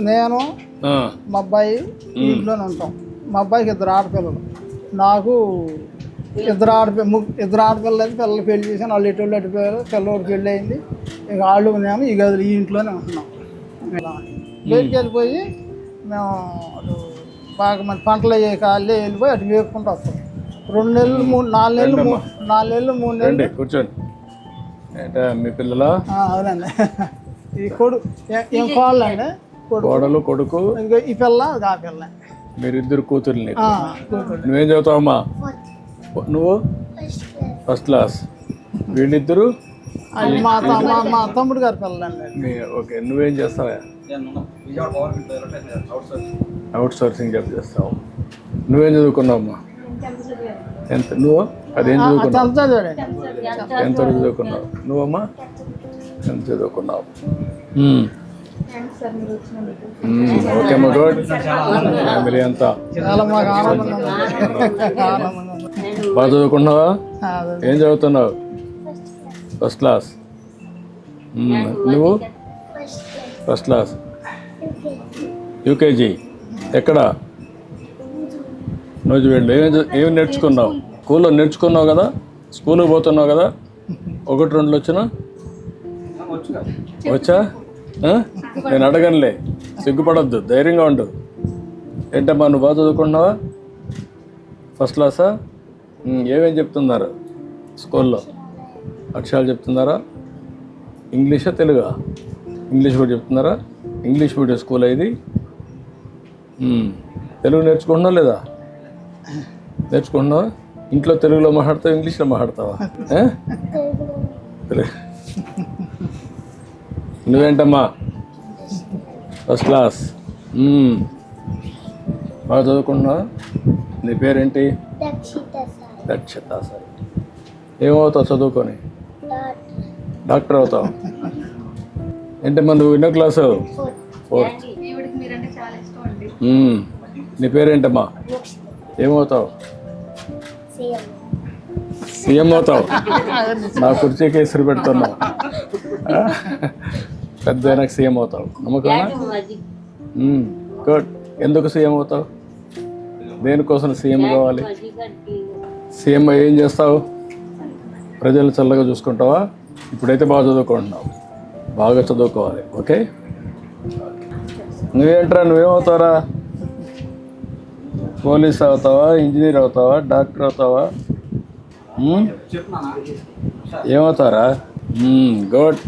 నేను మా అబ్బాయి ఇంట్లోనే ఉంటాం. మా అబ్బాయికి 2 ఆడపిల్లలు, నాకు 2 ఆడపిల్లలు అయితే పిల్లలు పెళ్లి చేసాను. వాళ్ళు ఎటు అడిపోయారు, పిల్లవాడికి పెళ్ళి అయింది. ఇక వాళ్ళు మేము ఈ గదులు ఈ ఇంట్లోనే ఉంటున్నాం. బయటికి వెళ్ళిపోయి మేము అటు బాగా మంచి పంటలు అయ్యే కాళ్ళే వెళ్ళిపోయి అటు వేపుకుంటూ వస్తాం. 2 నెలలు 4 నెలలు 3 నెలలు కూర్చోండి. మీ పిల్లల? అవునండి. ఈ ఏం కోళ్ళండి, కోడలు కొడుకు, ఇంకా ఈ పిల్ల ఆ పిల్ల. మీరిద్దరు కూతుర్ని. నువ్వేం చదువుతావమ్మా? నువ్వు ఫస్ట్ క్లాస్. వీళ్ళిద్దరు మా తమ్ముడు గారి పిల్లలండి. ఓకే. నువ్వేం చేస్తావా? అవుట్ సోర్సింగ్ జాబ్ చేస్తావు. నువ్వేం చదువుకున్నావమ్మా? ఎంత? నువ్వు అదేం చదువుకున్నావు? ఎంత చదువుకున్నావు? నువ్వమ్మా ఎంత చదువుకున్నావు? ఓకే అమ్మా, గుడ్. ఫ్యామిలీ అంతా బాగా చదువుకున్నావా? ఏం చదువుతున్నావు? First class. నువ్వు ఫస్ట్ క్లాస్, యూకేజీ. ఎక్కడ? రోజు వెళ్ళు. ఏమి నేర్చుకున్నావు? స్కూల్లో నేర్చుకున్నావు కదా, స్కూల్కి పోతున్నావు కదా. 1-2 వచ్చినా? వచ్చా? నేను అడగనులే, సిగ్గుపడద్దు, ధైర్యంగా ఉండు. ఏంటమ్మా, నువ్వు బాగా చదువుకుంటున్నావా? ఫస్ట్ క్లాసా? ఏమేం చెప్తున్నారు స్కూల్లో? అక్షరాలు చెప్తున్నారా? ఇంగ్లీషా తెలుగా? ఇంగ్లీష్ కూడా చెప్తున్నారా? ఇంగ్లీష్ మీడియం స్కూల్ ఇది. తెలుగు నేర్చుకుంటున్నావా లేదా? నేర్చుకుంటున్నావా? ఇంట్లో తెలుగులో మాట్లాడతావా, ఇంగ్లీష్లో మాట్లాడతావా? నువ్వేంటమ్మా? First class. బాగా చదువుకుంటున్నావా? నీ పేరేంటి? దక్షిత. సరే, ఏమవుతావు చదువుకొని? డాక్టర్ అవుతావు. ఏంటమ్మా, నువ్వు ఎన్నో క్లాసు? 4th. నీ పేరేంటమ్మా? ఏమవుతావు? సీఎం అవుతావు. నా కుర్చీకి ఇసురు పెడుతున్నావు. పెద్ద నాకు సీఎం అవుతావు నమ్మకమా? గుడ్. ఎందుకు సీఎం అవుతావు? దేనికోసం సీఎం కావాలి? సీఎం ఏం చేస్తావు? ప్రజలు చల్లగా చూసుకుంటావా? ఇప్పుడైతే బాగా చదువుకుంటున్నావు, బాగా చదువుకోవాలి. ఓకే. నువ్వేంట్రా, నువ్వేమవుతారా? పోలీస్ అవుతావా, ఇంజనీర్ అవుతావా, డాక్టర్ అవుతావా? ఏమవుతారా? గుడ్.